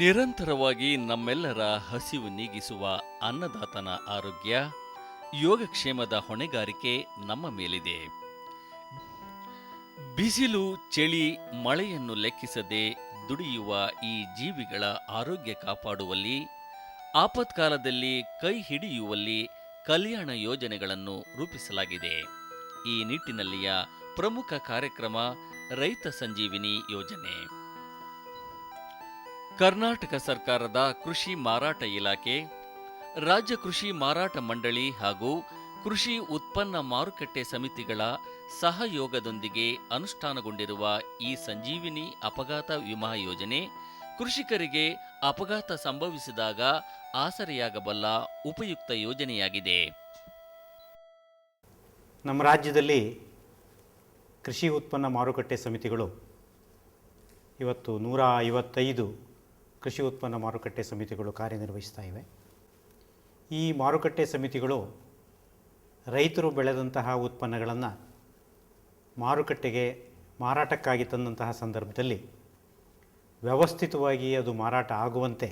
ನಿರಂತರವಾಗಿ ನಮ್ಮೆಲ್ಲರ ಹಸಿವು ನೀಗಿಸುವ ಅನ್ನದಾತನ ಆರೋಗ್ಯ, ಯೋಗಕ್ಷೇಮದ ಹೊಣೆಗಾರಿಕೆ ನಮ್ಮ ಮೇಲಿದೆ. ಬಿಸಿಲು, ಚಳಿ, ಮಳೆಯನ್ನು ಲೆಕ್ಕಿಸದೆ ದುಡಿಯುವ ಈ ಜೀವಿಗಳ ಆರೋಗ್ಯ ಕಾಪಾಡುವಲ್ಲಿ, ಆಪತ್ಕಾಲದಲ್ಲಿ ಕೈ ಹಿಡಿಯುವಲ್ಲಿ ಕಲ್ಯಾಣ ಯೋಜನೆಗಳನ್ನು ರೂಪಿಸಲಾಗಿದೆ. ಈ ನಿಟ್ಟಿನಲ್ಲಿಯ ಪ್ರಮುಖ ಕಾರ್ಯಕ್ರಮ ರೈತ ಸಂಜೀವಿನಿ ಯೋಜನೆ. ಕರ್ನಾಟಕ ಸರ್ಕಾರದ ಕೃಷಿ ಮಾರಾಟ ಇಲಾಖೆ, ರಾಜ್ಯ ಕೃಷಿ ಮಾರಾಟ ಮಂಡಳಿ ಹಾಗೂ ಕೃಷಿ ಉತ್ಪನ್ನ ಮಾರುಕಟ್ಟೆ ಸಮಿತಿಗಳ ಸಹಯೋಗದೊಂದಿಗೆ ಅನುಷ್ಠಾನಗೊಂಡಿರುವ ಈ ಸಂಜೀವಿನಿ ಅಪಘಾತ ವಿಮಾ ಯೋಜನೆ ಕೃಷಿಕರಿಗೆ ಅಪಘಾತ ಸಂಭವಿಸಿದಾಗ ಆಸರೆಯಾಗಬಲ್ಲ ಉಪಯುಕ್ತ ಯೋಜನೆಯಾಗಿದೆ. ನಮ್ಮ ರಾಜ್ಯದಲ್ಲಿ ಕೃಷಿ ಉತ್ಪನ್ನ ಮಾರುಕಟ್ಟೆ ಸಮಿತಿಗಳು ಇವತ್ತು 155 ಕೃಷಿ ಉತ್ಪನ್ನ ಮಾರುಕಟ್ಟೆ ಸಮಿತಿಗಳು ಕಾರ್ಯನಿರ್ವಹಿಸ್ತಾ ಇವೆ. ಈ ಮಾರುಕಟ್ಟೆ ಸಮಿತಿಗಳು ರೈತರು ಬೆಳೆದಂತಹ ಉತ್ಪನ್ನಗಳನ್ನು ಮಾರಾಟಕ್ಕಾಗಿ ತಂದಂತಹ ಸಂದರ್ಭದಲ್ಲಿ ವ್ಯವಸ್ಥಿತವಾಗಿ ಅದು ಮಾರಾಟ ಆಗುವಂತೆ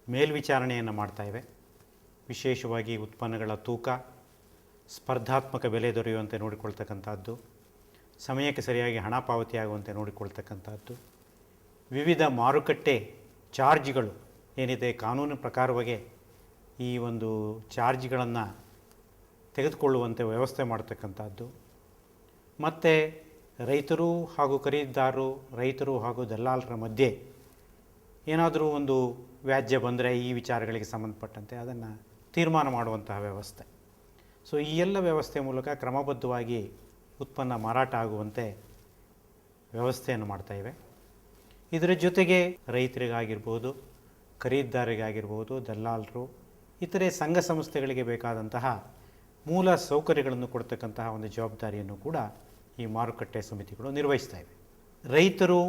ಮೇಲ್ವಿಚಾರಣೆಯನ್ನು ಮಾಡ್ತಾ ಇವೆ. ವಿಶೇಷವಾಗಿ ಉತ್ಪನ್ನಗಳ ತೂಕ, ಸ್ಪರ್ಧಾತ್ಮಕ ಬೆಲೆ ದೊರೆಯುವಂತೆ ನೋಡಿಕೊಳ್ತಕ್ಕಂಥದ್ದು, ಸಮಯಕ್ಕೆ ಸರಿಯಾಗಿ ಹಣ ಪಾವತಿಯಾಗುವಂತೆ ನೋಡಿಕೊಳ್ತಕ್ಕಂಥದ್ದು, ವಿವಿಧ ಮಾರುಕಟ್ಟೆ ಚಾರ್ಜ್ಗಳು ಏನಿದೆ ಕಾನೂನು ಪ್ರಕಾರವಾಗಿ ಈ ಒಂದು ಚಾರ್ಜ್ಗಳನ್ನು ತೆಗೆದುಕೊಳ್ಳುವಂತೆ ವ್ಯವಸ್ಥೆ ಮಾಡ್ತಕ್ಕಂಥದ್ದು, ಮತ್ತು ರೈತರು ಹಾಗೂ ಖರೀದಿದಾರರು, ರೈತರು ಹಾಗೂ ದಲ್ಲಾಳರ ಮಧ್ಯೆ ಏನಾದರೂ ಒಂದು ವ್ಯಾಜ್ಯ ಬಂದರೆ ಈ ವಿಚಾರಗಳಿಗೆ ಸಂಬಂಧಪಟ್ಟಂತೆ ಅದನ್ನು ತೀರ್ಮಾನ ಮಾಡುವಂತಹ ವ್ಯವಸ್ಥೆ. ಸೊ ಈ ಎಲ್ಲ ವ್ಯವಸ್ಥೆ ಮೂಲಕ ಕ್ರಮಬದ್ಧವಾಗಿ ಉತ್ಪನ್ನ ಮಾರಾಟ ಆಗುವಂತೆ ವ್ಯವಸ್ಥೆಯನ್ನು ಮಾಡ್ತಾಯಿವೆ. ಇದರ ಜೊತೆಗೆ ರೈತರಿಗಾಗಿರ್ಬೋದು, ಖರೀದಿದಾರರಿಗಾಗಿರ್ಬೋದು, ದಲ್ಲಾಳರು, ಇತರೆ ಸಂಘ ಸಂಸ್ಥೆಗಳಿಗೆ ಬೇಕಾದಂತಹ ಮೂಲ ಸೌಕರ್ಯಗಳನ್ನು ಕೊಡ್ತಕ್ಕಂತಹ ಒಂದು ಜವಾಬ್ದಾರಿಯನ್ನು ಕೂಡ ಈ ಮಾರುಕಟ್ಟೆ ಸಮಿತಿಗಳು ನಿರ್ವಹಿಸ್ತಾ ಇವೆ. ರೈತರು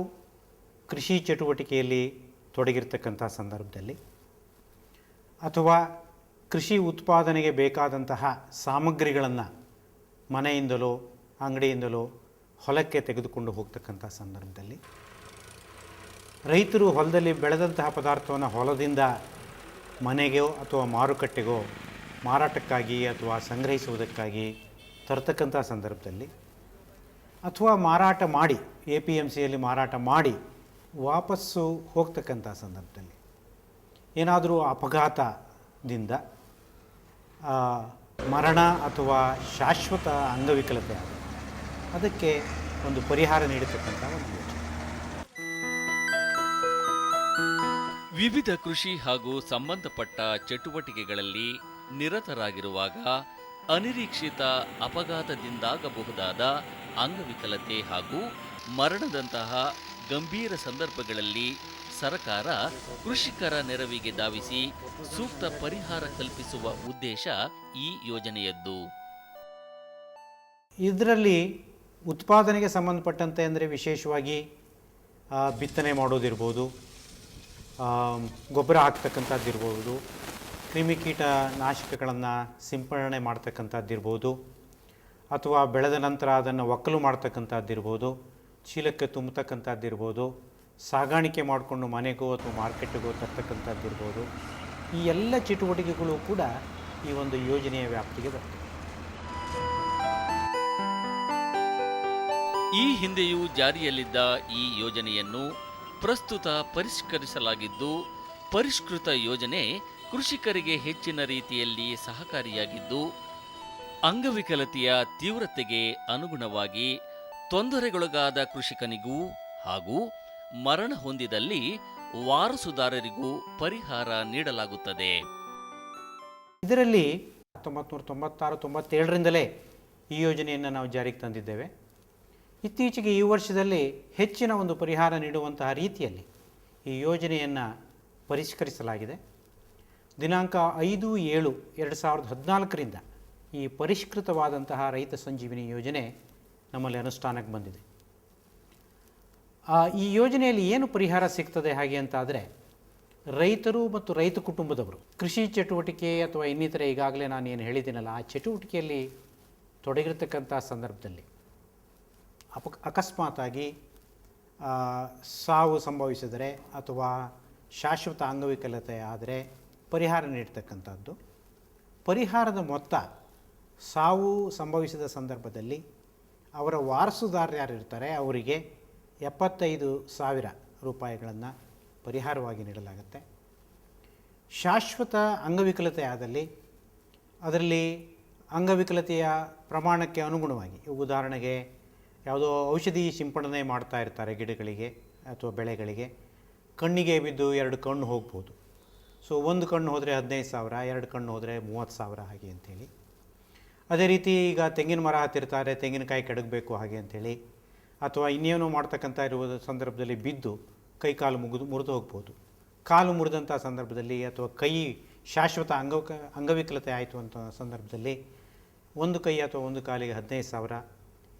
ಕೃಷಿ ಚಟುವಟಿಕೆಯಲ್ಲಿ ತೊಡಗಿರ್ತಕ್ಕಂಥ ಸಂದರ್ಭದಲ್ಲಿ ಅಥವಾ ಕೃಷಿ ಉತ್ಪಾದನೆಗೆ ಬೇಕಾದಂತಹ ಸಾಮಗ್ರಿಗಳನ್ನು ಮನೆಯಿಂದಲೋ ಅಂಗಡಿಯಿಂದಲೋ ಹೊಲಕ್ಕೆ ತೆಗೆದುಕೊಂಡು ಹೋಗ್ತಕ್ಕಂಥ ಸಂದರ್ಭದಲ್ಲಿ ರೈತರು ಹೊಲದಲ್ಲಿ ಬೆಳೆದಂತಹ ಪದಾರ್ಥವನ್ನು ಹೊಲದಿಂದ ಮನೆಗೋ ಅಥವಾ ಮಾರುಕಟ್ಟೆಗೋ ಮಾರಾಟಕ್ಕಾಗಿ ಅಥವಾ ಸಂಗ್ರಹಿಸುವುದಕ್ಕಾಗಿ ತರ್ತಕ್ಕಂಥ ಸಂದರ್ಭದಲ್ಲಿ ಅಥವಾ ಮಾರಾಟ ಮಾಡಿ APMCಯಲ್ಲಿ ಮಾರಾಟ ಮಾಡಿ ವಾಪಸ್ಸು ಹೋಗ್ತಕ್ಕಂಥ ಸಂದರ್ಭದಲ್ಲಿ ಏನಾದರೂ ಅಪಘಾತದಿಂದ ಮರಣ ಅಥವಾ ಶಾಶ್ವತ ಅಂಗವಿಕಲತೆ ಆಗುತ್ತೆ, ಅದಕ್ಕೆ ಒಂದು ಪರಿಹಾರ ನೀಡತಕ್ಕಂಥ ಒಂದು ಯೋಜನೆ. ವಿವಿಧ ಕೃಷಿ ಹಾಗೂ ಸಂಬಂಧಪಟ್ಟ ಚಟುವಟಿಕೆಗಳಲ್ಲಿ ನಿರತರಾಗಿರುವಾಗ ಅನಿರೀಕ್ಷಿತ ಅಪಘಾತದಿಂದಾಗಬಹುದಾದ ಅಂಗವಿಕಲತೆ ಹಾಗೂ ಮರಣದಂತಹ ಗಂಭೀರ ಸಂದರ್ಭಗಳಲ್ಲಿ ಸರ್ಕಾರ ಕೃಷಿಕರ ನೆರವಿಗೆ ಧಾವಿಸಿ ಸೂಕ್ತ ಪರಿಹಾರ ಕಲ್ಪಿಸುವ ಉದ್ದೇಶ ಈ ಯೋಜನೆಯದ್ದು. ಇದರಲ್ಲಿ ಉತ್ಪಾದನೆಗೆ ಸಂಬಂಧಪಟ್ಟಂತೆ ಅಂದರೆ ವಿಶೇಷವಾಗಿ ಬಿತ್ತನೆ ಮಾಡೋದಿರ್ಬೋದು, ಗೊಬ್ಬರ ಹಾಕ್ತಕ್ಕಂಥದ್ದಿರ್ಬೋದು, ಕ್ರಿಮಿಕೀಟ ನಾಶಕಗಳನ್ನು ಸಿಂಪಡಣೆ ಮಾಡ್ತಕ್ಕಂಥದ್ದಿರ್ಬೋದು, ಅಥವಾ ಬೆಳೆದ ನಂತರ ಅದನ್ನು ಒಕ್ಕಲು ಮಾಡ್ತಕ್ಕಂಥದ್ದಿರ್ಬೋದು, ಚೀಲಕ್ಕೆ ತುಂಬತಕ್ಕಂಥದ್ದಿರ್ಬೋದು, ಸಾಗಾಣಿಕೆ ಮಾಡಿಕೊಂಡು ಮನೆಗೋ ಅಥವಾ ಮಾರ್ಕೆಟ್ಗೋ ತರ್ತಕ್ಕಂಥದ್ದಿರ್ಬೋದು, ಈ ಎಲ್ಲ ಚಟುವಟಿಕೆಗಳು ಕೂಡ ಈ ಒಂದು ಯೋಜನೆಯ ವ್ಯಾಪ್ತಿಗೆ ಬರ್ತವೆ. ಈ ಹಿಂದೆಯೂ ಜಾರಿಯಲ್ಲಿದ್ದ ಈ ಯೋಜನೆಯನ್ನು ಪ್ರಸ್ತುತ ಪರಿಷ್ಕರಿಸಲಾಗಿದ್ದು, ಪರಿಷ್ಕೃತ ಯೋಜನೆ ಕೃಷಿಕರಿಗೆ ಹೆಚ್ಚಿನ ರೀತಿಯಲ್ಲಿ ಸಹಕಾರಿಯಾಗಿದ್ದು, ಅಂಗವಿಕಲತೆಯ ತೀವ್ರತೆಗೆ ಅನುಗುಣವಾಗಿ ತೊಂದರೆಗೊಳಗಾದ ಕೃಷಿಕನಿಗೂ ಹಾಗೂ ಮರಣ ಹೊಂದಿದಲ್ಲಿ ವಾರಸುದಾರರಿಗೂ ಪರಿಹಾರ ನೀಡಲಾಗುತ್ತದೆ. ಇದರಲ್ಲಿ 1996-97ರಿಂದಲೇ ಈ ಯೋಜನೆಯನ್ನು ನಾವು ಜಾರಿಗೆ ತಂದಿದ್ದೇವೆ. ಇತ್ತೀಚೆಗೆ ಈ ವರ್ಷದಲ್ಲಿ ಹೆಚ್ಚಿನ ಒಂದು ಪರಿಹಾರ ನೀಡುವಂತಹ ರೀತಿಯಲ್ಲಿ ಈ ಯೋಜನೆಯನ್ನು ಪರಿಷ್ಕರಿಸಲಾಗಿದೆ. ದಿನಾಂಕ 5/7/2014ರಿಂದ ಈ ಪರಿಷ್ಕೃತವಾದಂತಹ ರೈತ ಸಂಜೀವಿನಿ ಯೋಜನೆ ನಮ್ಮಲ್ಲಿ ಅನುಷ್ಠಾನಕ್ಕೆ ಬಂದಿದೆ. ಈ ಯೋಜನೆಯಲ್ಲಿ ಏನು ಪರಿಹಾರ ಸಿಗ್ತದೆ ಹಾಗೆ ಅಂತಾದರೆ, ರೈತರು ಮತ್ತು ರೈತ ಕುಟುಂಬದವರು ಕೃಷಿ ಚಟುವಟಿಕೆ ಅಥವಾ ಇನ್ನಿತರೆ ಈಗಾಗಲೇ ನಾನು ಏನು ಹೇಳಿದ್ದೀನಲ್ಲ ಆ ಚಟುವಟಿಕೆಯಲ್ಲಿ ತೊಡಗಿರತಕ್ಕಂಥ ಸಂದರ್ಭದಲ್ಲಿ ಅಕಸ್ಮಾತಾಗಿ ಸಾವು ಸಂಭವಿಸಿದರೆ ಅಥವಾ ಶಾಶ್ವತ ಅಂಗವಿಕಲತೆ ಆದರೆ ಪರಿಹಾರ ನೀಡ್ತಕ್ಕಂಥದ್ದು. ಪರಿಹಾರದ ಮೊತ್ತ ಸಾವು ಸಂಭವಿಸಿದ ಸಂದರ್ಭದಲ್ಲಿ ಅವರ ವಾರಸುದಾರರು ಯಾರಿರ್ತಾರೆ ಅವರಿಗೆ 75,000 ರೂಪಾಯಿಗಳನ್ನು ಪರಿಹಾರವಾಗಿ ನೀಡಲಾಗುತ್ತೆ. ಶಾಶ್ವತ ಅಂಗವಿಕಲತೆ ಆದಲ್ಲಿ ಅದರಲ್ಲಿ ಅಂಗವಿಕಲತೆಯ ಪ್ರಮಾಣಕ್ಕೆ ಅನುಗುಣವಾಗಿ, ಉದಾಹರಣೆಗೆ ಯಾವುದೋ ಔಷಧಿ ಸಿಂಪಡಣೆ ಮಾಡ್ತಾ ಇರ್ತಾರೆ ಗಿಡಗಳಿಗೆ ಅಥವಾ ಬೆಳೆಗಳಿಗೆ, ಕಣ್ಣಿಗೆ ಬಿದ್ದು 2 ಕಣ್ಣು ಹೋಗ್ಬೋದು. ಸೊ 1 ಕಣ್ಣು ಹೋದರೆ 15,000, 2 ಕಣ್ಣು ಹೋದರೆ 30,000 ಹಾಗೆ ಅಂಥೇಳಿ. ಅದೇ ರೀತಿ ಈಗ ತೆಂಗಿನ ಮರ ಹತ್ತಿರ್ತಾರೆ, ತೆಂಗಿನಕಾಯಿ ಕೆಡಗಬೇಕು ಹಾಗೆ ಅಂಥೇಳಿ, ಅಥವಾ ಇನ್ನೇನೋ ಮಾಡ್ತಕ್ಕಂಥ ಇರುವ ಸಂದರ್ಭದಲ್ಲಿ ಬಿದ್ದು ಕೈ ಕಾಲು ಮುರಿದು ಹೋಗ್ಬೋದು. ಕಾಲು ಮುರಿದಂಥ ಸಂದರ್ಭದಲ್ಲಿ ಅಥವಾ ಕೈ ಶಾಶ್ವತ ಅಂಗವಿಕಲತೆ ಆಯಿತು ಅಂತ ಸಂದರ್ಭದಲ್ಲಿ 1 ಕೈ ಅಥವಾ 1 ಕಾಲಿಗೆ 15,000,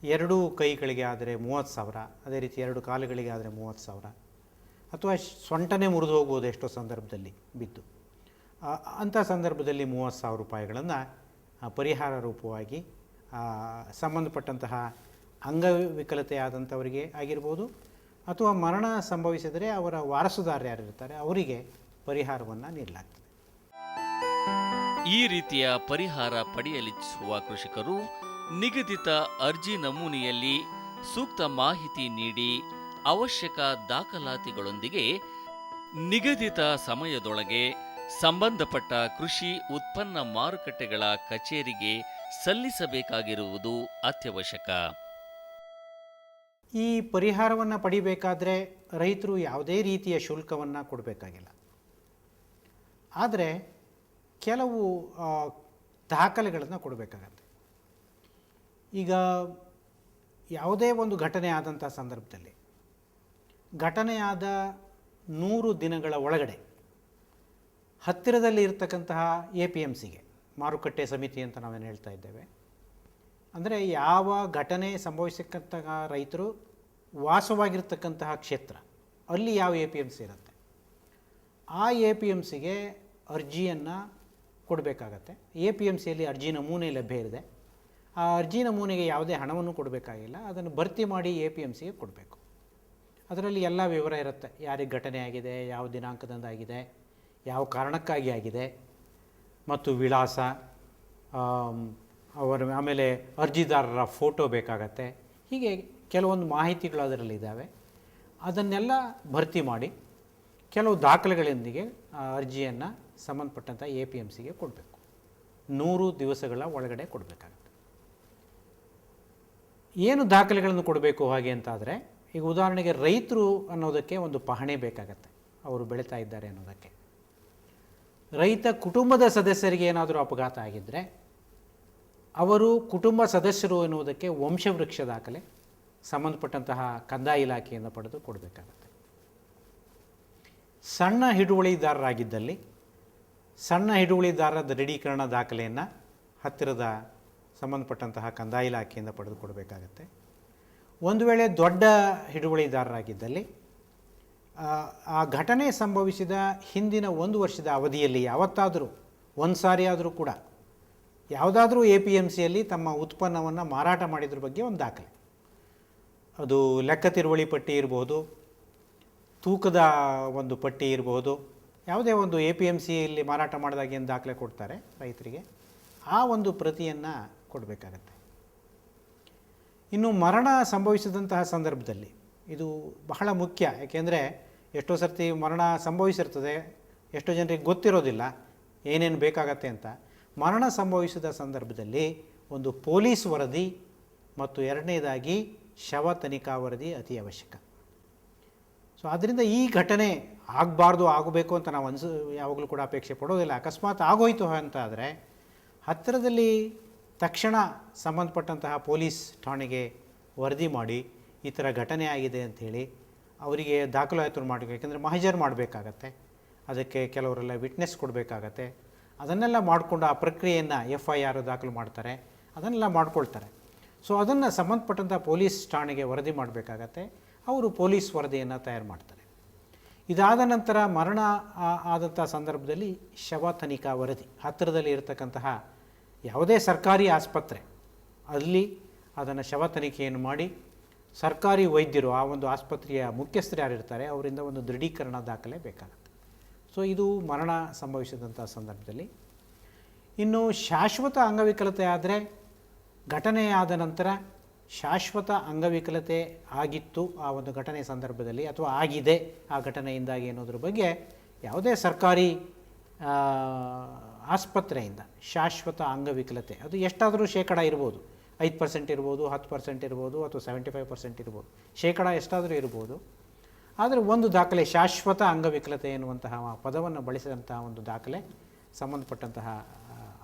2 ಕೈಗಳಿಗೆ ಆದರೆ 30,000, ಅದೇ ರೀತಿ 2 ಕಾಲುಗಳಿಗೆ ಆದರೆ 30,000, ಅಥವಾ ಸೊಂಟನೇ ಮುರಿದು ಹೋಗ್ಬೋದು ಎಷ್ಟೋ ಸಂದರ್ಭದಲ್ಲಿ ಬಿದ್ದು. ಅಂಥ ಸಂದರ್ಭದಲ್ಲಿ 30,000 ರೂಪಾಯಿಗಳನ್ನು ಪರಿಹಾರ ರೂಪವಾಗಿ ಸಂಬಂಧಪಟ್ಟಂತಹ ಅಂಗವಿಕಲತೆ ಆದಂಥವರಿಗೆ ಆಗಿರ್ಬೋದು, ಅಥವಾ ಮರಣ ಸಂಭವಿಸಿದರೆ ಅವರ ವಾರಸುದಾರರು ಯಾರಿರ್ತಾರೆ ಅವರಿಗೆ ಪರಿಹಾರವನ್ನು ನೀಡಲಾಗ್ತದೆ. ಈ ರೀತಿಯ ಪರಿಹಾರ ಪಡೆಯಲಿಚ್ಛಿಸುವ ಕೃಷಿಕರು ನಿಗದಿತ ಅರ್ಜಿ ನಮೂನೆಯಲ್ಲಿ ಸೂಕ್ತ ಮಾಹಿತಿ ನೀಡಿ ಅವಶ್ಯಕ ದಾಖಲಾತಿಗಳೊಂದಿಗೆ ನಿಗದಿತ ಸಮಯದೊಳಗೆ ಸಂಬಂಧಪಟ್ಟ ಕೃಷಿ ಉತ್ಪನ್ನ ಮಾರುಕಟ್ಟೆಗಳ ಕಚೇರಿಗೆ ಸಲ್ಲಿಸಬೇಕಾಗಿರುವುದು ಅತ್ಯವಶ್ಯಕ. ಈ ಪರಿಹಾರವನ್ನು ಪಡಿಬೇಕಾದರೆ ರೈತರು ಯಾವುದೇ ರೀತಿಯ ಶುಲ್ಕವನ್ನು ಕೊಡಬೇಕಾಗಿಲ್ಲ. ಆದರೆ ಕೆಲವು ದಾಖಲೆಗಳನ್ನು ಕೊಡಬೇಕಾಗತ್ತೆ. ಈಗ ಯಾವುದೇ ಒಂದು ಘಟನೆ ಆದಂಥ ಸಂದರ್ಭದಲ್ಲಿ ಘಟನೆಯಾದ 100 ದಿನಗಳ ಒಳಗಡೆ ಹತ್ತಿರದಲ್ಲಿ ಇರತಕ್ಕಂತಹ APMCಗೆ, ಮಾರುಕಟ್ಟೆ ಸಮಿತಿ ಅಂತ ನಾವೇನು ಹೇಳ್ತಾ ಇದ್ದೇವೆ, ಅಂದರೆ ಯಾವ ಘಟನೆ ಸಂಭವಿಸತಕ್ಕಂತಹ ರೈತರು ವಾಸವಾಗಿರ್ತಕ್ಕಂತಹ ಕ್ಷೇತ್ರ ಅಲ್ಲಿ ಯಾವ APMC ಇರುತ್ತೆ ಆ APMCಗೆ ಅರ್ಜಿಯನ್ನು ಕೊಡಬೇಕಾಗತ್ತೆ. APMCಯಲ್ಲಿ ಅರ್ಜಿ ನಮೂನೆ ಲಭ್ಯ ಇದೆ. ಆ ಅರ್ಜಿ ನಮೂನೆಗೆ ಯಾವುದೇ ಹಣವನ್ನು ಕೊಡಬೇಕಾಗಿಲ್ಲ, ಅದನ್ನು ಭರ್ತಿ ಮಾಡಿ APMCಗೆ ಕೊಡಬೇಕು. ಅದರಲ್ಲಿ ಎಲ್ಲ ವಿವರ ಇರುತ್ತೆ, ಯಾರಿಗೆ ಘಟನೆ ಆಗಿದೆ, ಯಾವ ದಿನಾಂಕದಂದಾಗಿದೆ, ಯಾವ ಕಾರಣಕ್ಕಾಗಿ ಆಗಿದೆ, ಮತ್ತು ವಿಳಾಸ, ಆಮೇಲೆ ಅರ್ಜಿದಾರರ ಫೋಟೋ ಬೇಕಾಗತ್ತೆ. ಹೀಗೆ ಕೆಲವೊಂದು ಮಾಹಿತಿಗಳು ಅದರಲ್ಲಿದ್ದಾವೆ. ಅದನ್ನೆಲ್ಲ ಭರ್ತಿ ಮಾಡಿ ಕೆಲವು ದಾಖಲೆಗಳೊಂದಿಗೆ ಅರ್ಜಿಯನ್ನು ಸಂಬಂಧಪಟ್ಟಂಥ APMCಗೆ ಕೊಡಬೇಕು. 100 ದಿವಸಗಳ ಒಳಗಡೆ ಕೊಡಬೇಕಾಗತ್ತೆ. ಏನು ದಾಖಲೆಗಳನ್ನು ಕೊಡಬೇಕು ಹಾಗೆ ಅಂತಾದರೆ, ಈಗ ಉದಾಹರಣೆಗೆ ರೈತರು ಅನ್ನೋದಕ್ಕೆ ಒಂದು ಪಹಣಿ ಬೇಕಾಗತ್ತೆ, ಅವರು ಬೆಳೀತಾ ಇದ್ದಾರೆ ಅನ್ನೋದಕ್ಕೆ. ರೈತ ಕುಟುಂಬದ ಸದಸ್ಯರಿಗೆ ಏನಾದರೂ ಅಪಘಾತ ಆಗಿದ್ದರೆ ಅವರು ಕುಟುಂಬ ಸದಸ್ಯರು ಎನ್ನುವುದಕ್ಕೆ ವಂಶವೃಕ್ಷ ದಾಖಲೆ ಸಂಬಂಧಪಟ್ಟಂತಹ ಕಂದಾಯ ಇಲಾಖೆಯಿಂದ ಪಡೆದು ಕೊಡಬೇಕಾಗತ್ತೆ. ಸಣ್ಣ ಹಿಡುವಳಿದಾರರಾಗಿದ್ದಲ್ಲಿ ಸಣ್ಣ ಹಿಡುವಳಿದಾರರ ದೃಢೀಕರಣ ದಾಖಲೆಯನ್ನು ಹತ್ತಿರದ ಸಂಬಂಧಪಟ್ಟಂತಹ ಕಂದಾಯ ಇಲಾಖೆಯಿಂದ ಪಡೆದು ಕೊಡಬೇಕಾಗತ್ತೆ. ಒಂದು ವೇಳೆ ದೊಡ್ಡ ಹಿಡುವಳಿದಾರರಾಗಿದ್ದಲ್ಲಿ ಆ ಘಟನೆ ಸಂಭವಿಸಿದ ಹಿಂದಿನ 1 ವರ್ಷದ ಅವಧಿಯಲ್ಲಿ ಯಾವತ್ತಾದರೂ ಒಂದು ಸಾರಿ ಆದರೂ ಕೂಡ ಯಾವುದಾದ್ರೂ APMCಯಲ್ಲಿ ತಮ್ಮ ಉತ್ಪನ್ನವನ್ನು ಮಾರಾಟ ಮಾಡಿದ್ರ ಬಗ್ಗೆ ಒಂದು ದಾಖಲೆ, ಅದು ಲೆಕ್ಕ ತಿರುವಳಿ ಪಟ್ಟಿ ಇರ್ಬೋದು, ತೂಕದ ಒಂದು ಪಟ್ಟಿ ಇರಬಹುದು, ಯಾವುದೇ ಒಂದು APMCಯಲ್ಲಿ ಮಾರಾಟ ಮಾಡಿದಾಗ ಏನು ದಾಖಲೆ ಕೊಡ್ತಾರೆ ರೈತರಿಗೆ, ಆ ಒಂದು ಪ್ರತಿಯನ್ನು ಕೊಡಬೇಕಾಗತ್ತೆ. ಇನ್ನು ಮರಣ ಸಂಭವಿಸಿದಂತಹ ಸಂದರ್ಭದಲ್ಲಿ ಇದು ಬಹಳ ಮುಖ್ಯ. ಯಾಕೆಂದರೆ ಎಷ್ಟೋ ಸರ್ತಿ ಮರಣ ಸಂಭವಿಸಿರ್ತದೆ, ಎಷ್ಟೋ ಜನರಿಗೆ ಗೊತ್ತಿರೋದಿಲ್ಲ ಏನೇನು ಬೇಕಾಗತ್ತೆ ಅಂತ. ಮರಣ ಸಂಭವಿಸಿದ ಸಂದರ್ಭದಲ್ಲಿ ಒಂದು ಪೊಲೀಸ್ ವರದಿ ಮತ್ತು ಎರಡನೇದಾಗಿ ಶವ ತನಿಖಾ ವರದಿ ಅತಿ ಅವಶ್ಯಕ. ಸೊ ಆದ್ದರಿಂದ ಈ ಘಟನೆ ಆಗಬಾರ್ದು, ಆಗಬೇಕು ಅಂತ ನಾವು ಯಾವಾಗಲೂ ಕೂಡ ಅಪೇಕ್ಷೆ ಪಡೋದಿಲ್ಲ. ಅಕಸ್ಮಾತ್ ಆಗೋಯ್ತು ಅಂತ ಆದರೆ ಹತ್ತಿರದಲ್ಲಿ ತಕ್ಷಣ ಸಂಬಂಧಪಟ್ಟಂತಹ ಪೊಲೀಸ್ ಠಾಣೆಗೆ ವರದಿ ಮಾಡಿ ಈ ಥರ ಘಟನೆ ಆಗಿದೆ ಅಂಥೇಳಿ ಅವರಿಗೆ ದಾಖಲಾತಿ ಮಾಡಬೇಕು. ಯಾಕೆಂದರೆ ಮಹಜರ್ ಮಾಡಬೇಕಾಗತ್ತೆ, ಅದಕ್ಕೆ ಕೆಲವರೆಲ್ಲ ವಿಟ್ನೆಸ್ ಕೊಡಬೇಕಾಗತ್ತೆ. ಅದನ್ನೆಲ್ಲ ಮಾಡಿಕೊಂಡು ಆ ಪ್ರಕ್ರಿಯೆಯನ್ನು FIR ದಾಖಲು ಮಾಡ್ತಾರೆ, ಅದನ್ನೆಲ್ಲ ಮಾಡ್ಕೊಳ್ತಾರೆ. ಸೊ ಅದನ್ನು ಸಂಬಂಧಪಟ್ಟಂಥ ಪೊಲೀಸ್ ಠಾಣೆಗೆ ವರದಿ ಮಾಡಬೇಕಾಗತ್ತೆ. ಅವರು ಪೊಲೀಸ್ ವರದಿಯನ್ನು ತಯಾರು ಮಾಡ್ತಾರೆ. ಇದಾದ ನಂತರ ಮರಣ ಆದಂಥ ಸಂದರ್ಭದಲ್ಲಿ ಶವ ತನಿಖಾ ವರದಿ, ಹತ್ತಿರದಲ್ಲಿ ಇರತಕ್ಕಂತಹ ಯಾವುದೇ ಸರ್ಕಾರಿ ಆಸ್ಪತ್ರೆ ಅಲ್ಲಿ ಅದನ್ನು ಶವ ತನಿಖೆಯನ್ನು ಮಾಡಿ ಸರ್ಕಾರಿ ವೈದ್ಯರು, ಆ ಒಂದು ಆಸ್ಪತ್ರೆಯ ಮುಖ್ಯಸ್ಥರು ಯಾರಿರ್ತಾರೆ ಅವರಿಂದ ಒಂದು ದೃಢೀಕರಣ ದಾಖಲೆ ಬೇಕಾಗುತ್ತೆ. ಸೊ ಇದು ಮರಣ ಸಂಭವಿಸಿದಂಥ ಸಂದರ್ಭದಲ್ಲಿ. ಇನ್ನು ಶಾಶ್ವತ ಅಂಗವಿಕಲತೆ ಆದರೆ ಘಟನೆಯಾದ ನಂತರ ಶಾಶ್ವತ ಅಂಗವಿಕಲತೆ ಆಗಿತ್ತು ಆ ಒಂದು ಘಟನೆ ಸಂದರ್ಭದಲ್ಲಿ ಅಥವಾ ಆಗಿದೆ ಆ ಘಟನೆಯಿಂದಾಗಿ ಅನ್ನೋದ್ರ ಬಗ್ಗೆ ಯಾವುದೇ ಸರ್ಕಾರಿ ಆಸ್ಪತ್ರೆಯಿಂದ ಶಾಶ್ವತ ಅಂಗವಿಕಲತೆ ಅದು ಎಷ್ಟಾದರೂ ಶೇಕಡ ಇರ್ಬೋದು, 5% ಇರ್ಬೋದು, 10% ಇರ್ಬೋದು, ಅಥವಾ 75% ಇರ್ಬೋದು, ಶೇಕಡ ಎಷ್ಟಾದರೂ ಇರ್ಬೋದು. ಆದರೆ ಒಂದು ದಾಖಲೆ ಶಾಶ್ವತ ಅಂಗವಿಕಲತೆ ಎನ್ನುವಂತಹ ಪದವನ್ನು ಬಳಸಿದಂತಹ ಒಂದು ದಾಖಲೆ ಸಂಬಂಧಪಟ್ಟಂತಹ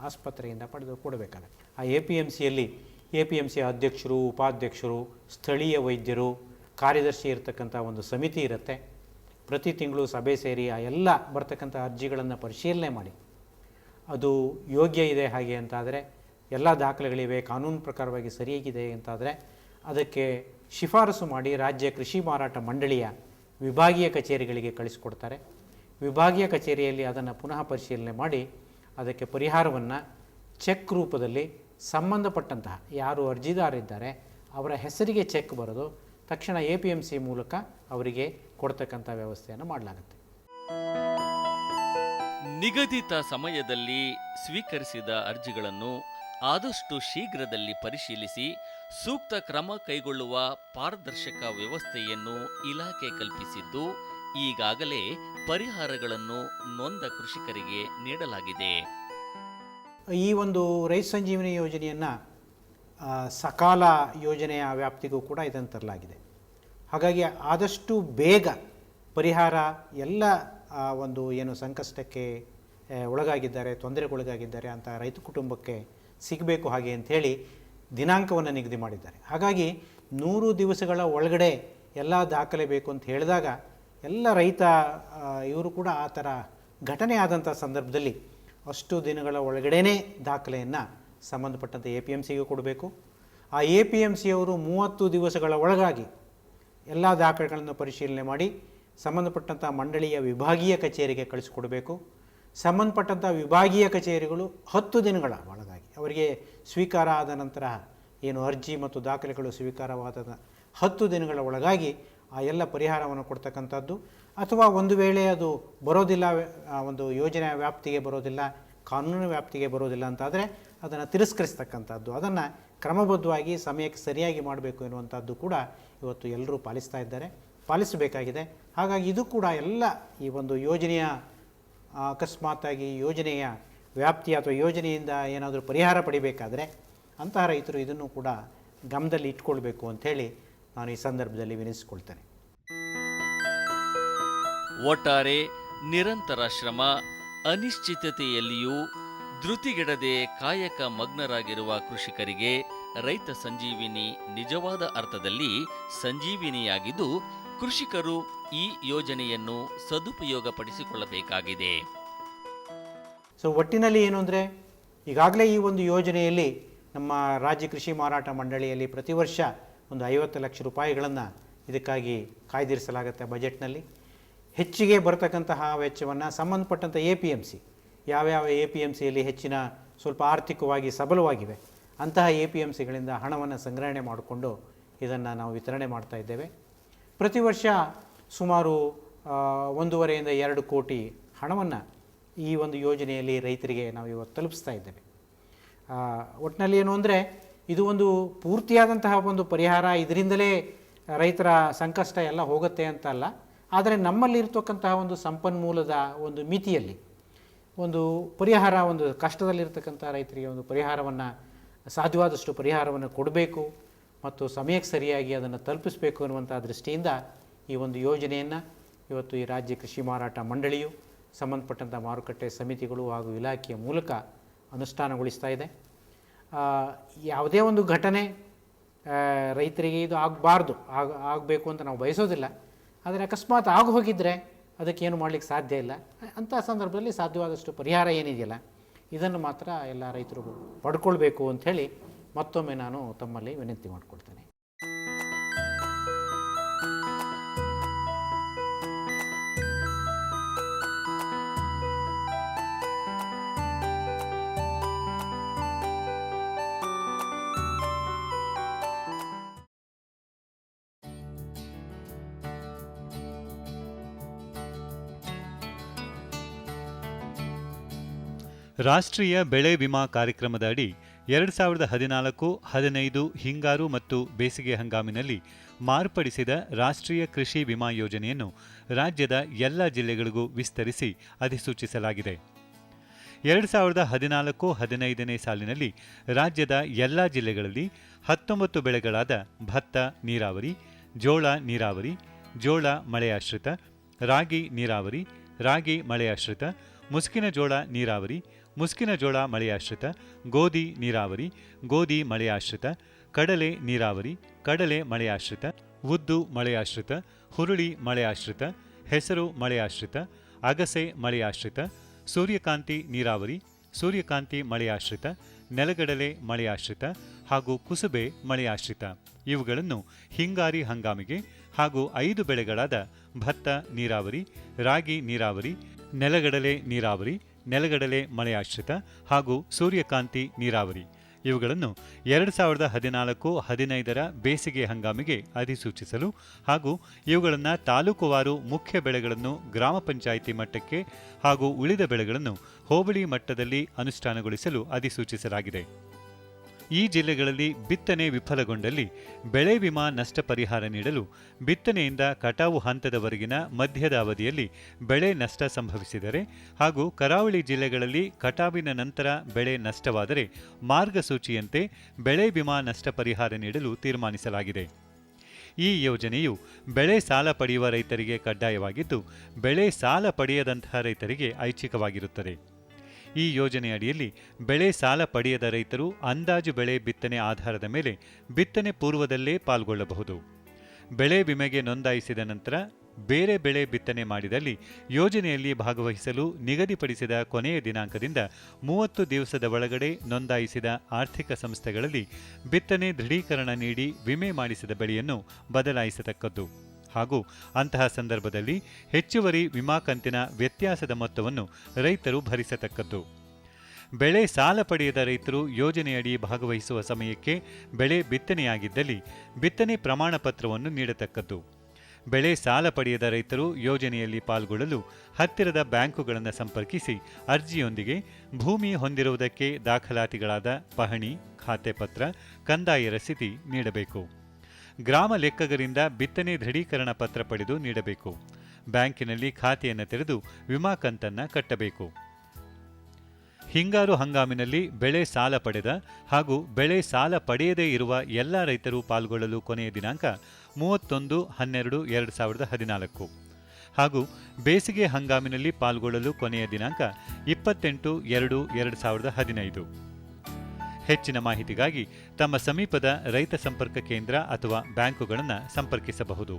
ಆಸ್ಪತ್ರೆಯಿಂದ ಪಡೆದು ಕೊಡಬೇಕಾಗುತ್ತೆ. ಆ APMC ಅಧ್ಯಕ್ಷರು, ಉಪಾಧ್ಯಕ್ಷರು, ಸ್ಥಳೀಯ ವೈದ್ಯರು, ಕಾರ್ಯದರ್ಶಿ ಇರತಕ್ಕಂಥ ಒಂದು ಸಮಿತಿ ಇರುತ್ತೆ. ಪ್ರತಿ ತಿಂಗಳು ಸಭೆ ಸೇರಿ ಆ ಎಲ್ಲ ಬರ್ತಕ್ಕಂಥ ಅರ್ಜಿಗಳನ್ನು ಪರಿಶೀಲನೆ ಮಾಡಿ ಅದು ಯೋಗ್ಯ ಇದೆ ಹಾಗೆ ಅಂತಾದರೆ, ಎಲ್ಲ ದಾಖಲೆಗಳಿವೆ, ಕಾನೂನು ಪ್ರಕಾರವಾಗಿ ಸರಿಯಾಗಿದೆ ಅಂತಾದರೆ ಅದಕ್ಕೆ ಶಿಫಾರಸು ಮಾಡಿ ರಾಜ್ಯ ಕೃಷಿ ಮಾರಾಟ ಮಂಡಳಿಯ ವಿಭಾಗೀಯ ಕಚೇರಿಗಳಿಗೆ ಕಳಿಸಿಕೊಡ್ತಾರೆ. ವಿಭಾಗೀಯ ಕಚೇರಿಯಲ್ಲಿ ಅದನ್ನು ಪುನಃ ಪರಿಶೀಲನೆ ಮಾಡಿ ಅದಕ್ಕೆ ಪರಿಹಾರವನ್ನು ಚೆಕ್ ರೂಪದಲ್ಲಿ ಸಂಬಂಧಪಟ್ಟಂತಹ ಯಾರು ಅರ್ಜಿದಾರಿದ್ದಾರೆ ಅವರ ಹೆಸರಿಗೆ ಚೆಕ್ ಬರೋದು ತಕ್ಷಣ APMC ಮೂಲಕ ಅವರಿಗೆ ಕೊಡ್ತಕ್ಕಂಥ ವ್ಯವಸ್ಥೆಯನ್ನು ಮಾಡಲಾಗುತ್ತೆ. ನಿಗದಿತ ಸಮಯದಲ್ಲಿ ಸ್ವೀಕರಿಸಿದ ಅರ್ಜಿಗಳನ್ನು ಆದಷ್ಟು ಶೀಘ್ರದಲ್ಲಿ ಪರಿಶೀಲಿಸಿ ಸೂಕ್ತ ಕ್ರಮ ಕೈಗೊಳ್ಳುವ ಪಾರದರ್ಶಕ ವ್ಯವಸ್ಥೆಯನ್ನು ಇಲಾಖೆ ಕಲ್ಪಿಸಿದ್ದು, ಈಗಾಗಲೇ ಪರಿಹಾರಗಳನ್ನು ನೊಂದ ಕೃಷಿಕರಿಗೆ ನೀಡಲಾಗಿದೆ. ಈ ಒಂದು ರೈತ ಸಂಜೀವಿನಿ ಯೋಜನೆಯನ್ನು ಸಕಾಲ ಯೋಜನೆಯ ವ್ಯಾಪ್ತಿಗೂ ಕೂಡ ಇದನ್ನು ತರಲಾಗಿದೆ. ಹಾಗಾಗಿ ಆದಷ್ಟು ಬೇಗ ಪರಿಹಾರ ಎಲ್ಲ ಒಂದು ಏನು ಸಂಕಷ್ಟಕ್ಕೆ ಒಳಗಾಗಿದ್ದಾರೆ, ತೊಂದರೆಗೊಳಗಾಗಿದ್ದಾರೆ ಅಂತ ರೈತ ಕುಟುಂಬಕ್ಕೆ ಸಿಗಬೇಕು ಹಾಗೆ ಅಂಥೇಳಿ ದಿನಾಂಕವನ್ನು ನಿಗದಿ ಮಾಡಿದ್ದಾರೆ. ಹಾಗಾಗಿ 100 ದಿವಸಗಳ ಒಳಗಡೆ ಎಲ್ಲ ದಾಖಲೆ ಬೇಕು ಅಂತ ಹೇಳಿದಾಗ ಎಲ್ಲ ರೈತ ಇವರು ಕೂಡ ಆ ಥರ ಘಟನೆ ಆದಂಥ ಸಂದರ್ಭದಲ್ಲಿ ಅಷ್ಟು ದಿನಗಳ ಒಳಗಡೆನೇ ದಾಖಲೆಯನ್ನು ಸಂಬಂಧಪಟ್ಟಂಥ APMCಗೆ ಕೊಡಬೇಕು. ಆ APMCಯವರು 30 ದಿವಸಗಳ ಒಳಗಾಗಿ ಎಲ್ಲ ದಾಖಲೆಗಳನ್ನು ಪರಿಶೀಲನೆ ಮಾಡಿ ಸಂಬಂಧಪಟ್ಟಂಥ ಮಂಡಳಿಯ ವಿಭಾಗೀಯ ಕಚೇರಿಗೆ ಕಳಿಸಿಕೊಡಬೇಕು. ಸಂಬಂಧಪಟ್ಟಂಥ ವಿಭಾಗೀಯ ಕಚೇರಿಗಳು 10 ದಿನಗಳ ಒಳಗಾಗಿ ಅವರಿಗೆ ಸ್ವೀಕಾರ ಆದ ನಂತರ ಏನು ಅರ್ಜಿ ಮತ್ತು ದಾಖಲೆಗಳು ಸ್ವೀಕಾರವಾದ 10 ದಿನಗಳ ಒಳಗಾಗಿ ಆ ಎಲ್ಲ ಪರಿಹಾರವನ್ನು ಕೊಡ್ತಕ್ಕಂಥದ್ದು. ಅಥವಾ ಒಂದು ವೇಳೆ ಅದು ಬರೋದಿಲ್ಲ, ಒಂದು ಯೋಜನೆಯ ವ್ಯಾಪ್ತಿಗೆ ಬರೋದಿಲ್ಲ, ಕಾನೂನು ವ್ಯಾಪ್ತಿಗೆ ಬರೋದಿಲ್ಲ ಅಂತಾದರೆ ಅದನ್ನು ತಿರಸ್ಕರಿಸ್ತಕ್ಕಂಥದ್ದು, ಅದನ್ನು ಕ್ರಮಬದ್ಧವಾಗಿ ಸಮಯಕ್ಕೆ ಸರಿಯಾಗಿ ಮಾಡಬೇಕು ಎನ್ನುವಂಥದ್ದು ಕೂಡ ಇವತ್ತು ಎಲ್ಲರೂ ಪಾಲಿಸಬೇಕಾಗಿದೆ. ಹಾಗಾಗಿ ಇದು ಕೂಡ ಎಲ್ಲ ಈ ಒಂದು ಯೋಜನೆಯ ಅಕಸ್ಮಾತ್ತಾಗಿ ಯೋಜನೆಯ ವ್ಯಾಪ್ತಿ ಅಥವಾ ಯೋಜನೆಯಿಂದ ಏನಾದರೂ ಪರಿಹಾರ ಪಡಿಬೇಕಾದರೆ ಅಂತಹ ರೈತರು ಇದನ್ನು ಕೂಡ ಗಮನದಲ್ಲಿ ಇಟ್ಕೊಳ್ಬೇಕು ಅಂಥೇಳಿ ನಾನು ಈ ಸಂದರ್ಭದಲ್ಲಿ ವಿನಿಸಿಕೊಳ್ತೇನೆ. ಒಟ್ಟಾರೆ ನಿರಂತರ ಶ್ರಮ, ಅನಿಶ್ಚಿತತೆಯಲ್ಲಿಯೂ ಧೃತಿಗೆಡದೆ ಕಾಯಕ ಮಗ್ನರಾಗಿರುವ ಕೃಷಿಕರಿಗೆ ರೈತ ಸಂಜೀವಿನಿ ನಿಜವಾದ ಅರ್ಥದಲ್ಲಿ ಸಂಜೀವಿನಿಯಾಗಿದ್ದು, ಕೃಷಿಕರು ಈ ಯೋಜನೆಯನ್ನು ಸದುಪಯೋಗಪಡಿಸಿಕೊಳ್ಳಬೇಕಾಗಿದೆ. ಸೊ ಒಟ್ಟಿನಲ್ಲಿ ಏನು ಅಂದರೆ, ಈಗಾಗಲೇ ಈ ಒಂದು ಯೋಜನೆಯಲ್ಲಿ ನಮ್ಮ ರಾಜ್ಯ ಕೃಷಿ ಮಾರಾಟ ಮಂಡಳಿಯಲ್ಲಿ ಪ್ರತಿ ವರ್ಷ ಒಂದು 50 ಲಕ್ಷ ರೂಪಾಯಿಗಳನ್ನು ಇದಕ್ಕಾಗಿ ಕಾಯ್ದಿರಿಸಲಾಗುತ್ತೆ ಬಜೆಟ್ನಲ್ಲಿ. ಹೆಚ್ಚಿಗೆ ಬರತಕ್ಕಂತಹ ವೆಚ್ಚವನ್ನು ಸಂಬಂಧಪಟ್ಟಂಥ APMC ಯಾವ್ಯಾವ APMCಯಲ್ಲಿ ಹೆಚ್ಚಿನ ಸ್ವಲ್ಪ ಆರ್ಥಿಕವಾಗಿ ಸಬಲವಾಗಿವೆ ಅಂತಹ APMCಗಳಿಂದ ಹಣವನ್ನು ಸಂಗ್ರಹಣೆ ಮಾಡಿಕೊಂಡು ಇದನ್ನು ನಾವು ವಿತರಣೆ ಮಾಡ್ತಾ ಇದ್ದೇವೆ. ಪ್ರತಿ ವರ್ಷ ಸುಮಾರು 1.5 ಇಂದ 2 ಕೋಟಿ ಹಣವನ್ನು ಈ ಒಂದು ಯೋಜನೆಯಲ್ಲಿ ರೈತರಿಗೆ ನಾವು ಇವತ್ತು ತಲುಪಿಸ್ತಾ ಇದ್ದೇವೆ. ಒಟ್ಟಿನಲ್ಲಿ ಏನು ಅಂದರೆ, ಇದು ಒಂದು ಪೂರ್ತಿಯಾದಂತಹ ಒಂದು ಪರಿಹಾರ, ಇದರಿಂದಲೇ ರೈತರ ಸಂಕಷ್ಟ ಎಲ್ಲ ಹೋಗುತ್ತೆ ಅಂತ ಅಲ್ಲ. ಆದರೆ ನಮ್ಮಲ್ಲಿರ್ತಕ್ಕಂತಹ ಒಂದು ಸಂಪನ್ಮೂಲದ ಒಂದು ಮಿತಿಯಲ್ಲಿ ಒಂದು ಪರಿಹಾರ, ಒಂದು ಕಷ್ಟದಲ್ಲಿರ್ತಕ್ಕಂಥ ರೈತರಿಗೆ ಒಂದು ಪರಿಹಾರವನ್ನು, ಸಾಧ್ಯವಾದಷ್ಟು ಪರಿಹಾರವನ್ನು ಕೊಡಬೇಕು ಮತ್ತು ಸಮಯಕ್ಕೆ ಸರಿಯಾಗಿ ಅದನ್ನು ತಲುಪಿಸಬೇಕು ಅನ್ನುವಂಥ ದೃಷ್ಟಿಯಿಂದ ಈ ಒಂದು ಯೋಜನೆಯನ್ನು ಇವತ್ತು ಈ ರಾಜ್ಯ ಕೃಷಿ ಮಾರಾಟ ಮಂಡಳಿಯು ಸಂಬಂಧಪಟ್ಟಂಥ ಮಾರುಕಟ್ಟೆ ಸಮಿತಿಗಳು ಹಾಗೂ ಇಲಾಖೆಯ ಮೂಲಕ ಅನುಷ್ಠಾನಗೊಳಿಸ್ತಾ ಇದೆ. ಯಾವುದೇ ಒಂದು ಘಟನೆ ರೈತರಿಗೆ ಇದು ಆಗಬೇಕು ಅಂತ ನಾವು ಬಯಸೋದಿಲ್ಲ. ಆದರೆ ಅಕಸ್ಮಾತ್ ಆಗಿ ಹೋಗಿದ್ದರೆ ಅದಕ್ಕೇನು ಮಾಡಲಿಕ್ಕೆ ಸಾಧ್ಯ ಇಲ್ಲ. ಅಂಥ ಸಂದರ್ಭದಲ್ಲಿ ಸಾಧ್ಯವಾದಷ್ಟು ಪರಿಹಾರ ಏನಿದೆಯಲ್ಲ ಇದನ್ನು ಮಾತ್ರ ಎಲ್ಲ ರೈತರು ಪಡ್ಕೊಳ್ಬೇಕು ಅಂಥೇಳಿ ಮತ್ತೊಮ್ಮೆ ನಾನು ತಮ್ಮಲ್ಲಿ ವಿನಂತಿ ಮಾಡಿಕೊಡ್ತೇನೆ. ರಾಷ್ಟ್ರೀಯ ಬೆಳೆ ವಿಮಾ ಕಾರ್ಯಕ್ರಮದ ಅಡಿ 2014-15 ಹಿಂಗಾರು ಮತ್ತು ಬೇಸಿಗೆ ಹಂಗಾಮಿನಲ್ಲಿ ಮಾರ್ಪಡಿಸಿದ ರಾಷ್ಟ್ರೀಯ ಕೃಷಿ ವಿಮಾ ಯೋಜನೆಯನ್ನು ರಾಜ್ಯದ ಎಲ್ಲ ಜಿಲ್ಲೆಗಳಿಗೂ ವಿಸ್ತರಿಸಿ ಅಧಿಸೂಚಿಸಲಾಗಿದೆ. 2014-15ನೇ ಸಾಲಿನಲ್ಲಿ ರಾಜ್ಯದ ಎಲ್ಲ ಜಿಲ್ಲೆಗಳಲ್ಲಿ 19 ಬೆಳೆಗಳಾದ ಭತ್ತ ನೀರಾವರಿ, ಜೋಳ ನೀರಾವರಿ, ಜೋಳ ಮಳೆಯಾಶ್ರಿತ, ರಾಗಿ ನೀರಾವರಿ, ರಾಗಿ ಮಳೆಯಾಶ್ರಿತ, ಮುಸ್ಕಿನ ಜೋಳ ನೀರಾವರಿ, ಮುಸ್ಕಿನ ಜೋಳ ಮಳೆಯಾಶ್ರಿತ, ಗೋಧಿ ನೀರಾವರಿ, ಗೋಧಿ ಮಳೆಯಾಶ್ರಿತ, ಕಡಲೆ ನೀರಾವರಿ, ಕಡಲೆ ಮಳೆಯಾಶ್ರಿತ, ಉದ್ದು ಮಳೆಯಾಶ್ರಿತ, ಹುರುಳಿ ಮಳೆಯಾಶ್ರಿತ, ಹೆಸರು ಮಳೆಯಾಶ್ರಿತ, ಅಗಸೆ ಮಳೆಯಾಶ್ರಿತ, ಸೂರ್ಯಕಾಂತಿ ನೀರಾವರಿ, ಸೂರ್ಯಕಾಂತಿ ಮಳೆಯಾಶ್ರಿತ, ನೆಲಗಡಲೆ ಮಳೆಯಾಶ್ರಿತ ಹಾಗೂ ಕುಸುಬೆ ಮಳೆಯಾಶ್ರಿತ ಇವುಗಳನ್ನು ಹಿಂಗಾರಿ ಹಂಗಾಮಿಗೆ ಹಾಗೂ 5 ಬೆಳೆಗಳಾದ ಭತ್ತ ನೀರಾವರಿ, ರಾಗಿ ನೀರಾವರಿ, ನೆಲಗಡಲೆ ನೀರಾವರಿ, ನೆಲಗಡಲೆ ಮಳೆಯಾಶ್ರಿತ ಹಾಗೂ ಸೂರ್ಯಕಾಂತಿ ನೀರಾವರಿ ಇವುಗಳನ್ನು 2014-15ರ ಬೇಸಿಗೆ ಹಂಗಾಮಿಗೆ ಅಧಿಸೂಚಿಸಲು ಹಾಗೂ ಇವುಗಳನ್ನು ತಾಲೂಕುವಾರು ಮುಖ್ಯ ಬೆಳೆಗಳನ್ನು ಗ್ರಾಮ ಪಂಚಾಯಿತಿ ಮಟ್ಟಕ್ಕೆ ಹಾಗೂ ಉಳಿದ ಬೆಳೆಗಳನ್ನು ಹೋಬಳಿ ಮಟ್ಟದಲ್ಲಿ ಅನುಷ್ಠಾನಗೊಳಿಸಲು ಅಧಿಸೂಚಿಸಲಾಗಿದೆ. ಈ ಜಿಲ್ಲೆಗಳಲ್ಲಿ ಬಿತ್ತನೆ ವಿಫಲಗೊಂಡಲ್ಲಿ ಬೆಳೆ ವಿಮಾ ನಷ್ಟ ಪರಿಹಾರ ನೀಡಲು ಬಿತ್ತನೆಯಿಂದ ಕಟಾವು ಹಂತದವರೆಗಿನ ಮಧ್ಯದ ಅವಧಿಯಲ್ಲಿ ಬೆಳೆ ನಷ್ಟ ಸಂಭವಿಸಿದರೆ ಹಾಗೂ ಕರಾವಳಿ ಜಿಲ್ಲೆಗಳಲ್ಲಿ ಕಟಾವಿನ ನಂತರ ಬೆಳೆ ನಷ್ಟವಾದರೆ ಮಾರ್ಗಸೂಚಿಯಂತೆ ಬೆಳೆ ವಿಮಾ ನಷ್ಟ ಪರಿಹಾರ ನೀಡಲು ತೀರ್ಮಾನಿಸಲಾಗಿದೆ. ಈ ಯೋಜನೆಯು ಬೆಳೆ ಸಾಲ ಪಡೆಯುವ ರೈತರಿಗೆ ಕಡ್ಡಾಯವಾಗಿದ್ದು, ಬೆಳೆ ಸಾಲ ಪಡೆಯದಂತಹ ರೈತರಿಗೆ ಐಚ್ಛಿಕವಾಗಿರುತ್ತದೆ. ಈ ಯೋಜನೆಯಡಿಯಲ್ಲಿ ಬೆಳೆ ಸಾಲ ಪಡೆಯದ ರೈತರು ಅಂದಾಜು ಬೆಳೆ ಬಿತ್ತನೆ ಆಧಾರದ ಮೇಲೆ ಬಿತ್ತನೆ ಪೂರ್ವದಲ್ಲೇ ಪಾಲ್ಗೊಳ್ಳಬಹುದು. ಬೆಳೆ ವಿಮೆಗೆ ನೋಂದಾಯಿಸಿದ ನಂತರ ಬೇರೆ ಬೆಳೆ ಬಿತ್ತನೆ ಮಾಡಿದಲ್ಲಿ ಯೋಜನೆಯಲ್ಲಿ ಭಾಗವಹಿಸಲು ನಿಗದಿಪಡಿಸಿದ ಕೊನೆಯ ದಿನಾಂಕದಿಂದ 30 ದಿವಸದ ಒಳಗಡೆ ನೋಂದಾಯಿಸಿದ ಆರ್ಥಿಕ ಸಂಸ್ಥೆಗಳಲ್ಲಿ ಬಿತ್ತನೆ ದೃಢೀಕರಣ ನೀಡಿ ವಿಮೆ ಮಾಡಿಸಿದ ಬೆಳೆಯನ್ನು ಬದಲಾಯಿಸತಕ್ಕದ್ದು ಹಾಗೂ ಅಂತಹ ಸಂದರ್ಭದಲ್ಲಿ ಹೆಚ್ಚುವರಿ ವಿಮಾ ಕಂತಿನ ವ್ಯತ್ಯಾಸದ ಮೊತ್ತವನ್ನು ರೈತರು ಭರಿಸತಕ್ಕದ್ದು. ಬೆಳೆ ಸಾಲ ಪಡೆಯದ ರೈತರು ಯೋಜನೆಯಡಿ ಭಾಗವಹಿಸುವ ಸಮಯಕ್ಕೆ ಬೆಳೆ ಬಿತ್ತನೆಯಾಗಿದ್ದಲ್ಲಿ ಬಿತ್ತನೆ ಪ್ರಮಾಣ ಪತ್ರವನ್ನು ನೀಡತಕ್ಕದ್ದು. ಬೆಳೆ ಸಾಲ ಪಡೆಯದ ರೈತರು ಯೋಜನೆಯಲ್ಲಿ ಪಾಲ್ಗೊಳ್ಳಲು ಹತ್ತಿರದ ಬ್ಯಾಂಕುಗಳನ್ನು ಸಂಪರ್ಕಿಸಿ ಅರ್ಜಿಯೊಂದಿಗೆ ಭೂಮಿ ಹೊಂದಿರುವುದಕ್ಕೆ ದಾಖಲಾತಿಗಳಾದ ಪಹಣಿ, ಖಾತೆ ಪತ್ರ, ಕಂದಾಯ ರಸೀದಿ ನೀಡಬೇಕು. ಗ್ರಾಮ ಲೆಕ್ಕಗರಿಂದ ಬಿತ್ತನೆ ದೃಢೀಕರಣ ಪತ್ರ ಪಡೆದು ನೀಡಬೇಕು. ಬ್ಯಾಂಕಿನಲ್ಲಿ ಖಾತೆಯನ್ನು ತೆರೆದು ವಿಮಾ ಕಂತನ್ನು ಕಟ್ಟಬೇಕು. ಹಿಂಗಾರು ಹಂಗಾಮಿನಲ್ಲಿ ಬೆಳೆ ಸಾಲ ಪಡೆದ ಹಾಗೂ ಬೆಳೆ ಸಾಲ ಪಡೆಯದೇ ಇರುವ ಎಲ್ಲ ರೈತರು ಪಾಲ್ಗೊಳ್ಳಲು ಕೊನೆಯ ದಿನಾಂಕ 31/12/2014 ಹಾಗೂ ಬೇಸಿಗೆ ಹಂಗಾಮಿನಲ್ಲಿ ಪಾಲ್ಗೊಳ್ಳಲು ಕೊನೆಯ ದಿನಾಂಕ 28/2/2015. ಹೆಚ್ಚಿನ ಮಾಹಿತಿಗಾಗಿ ತಮ್ಮ ಸಮೀಪದ ರೈತ ಸಂಪರ್ಕ ಕೇಂದ್ರ ಅಥವಾ ಬ್ಯಾಂಕುಗಳನ್ನು ಸಂಪರ್ಕಿಸಬಹುದು.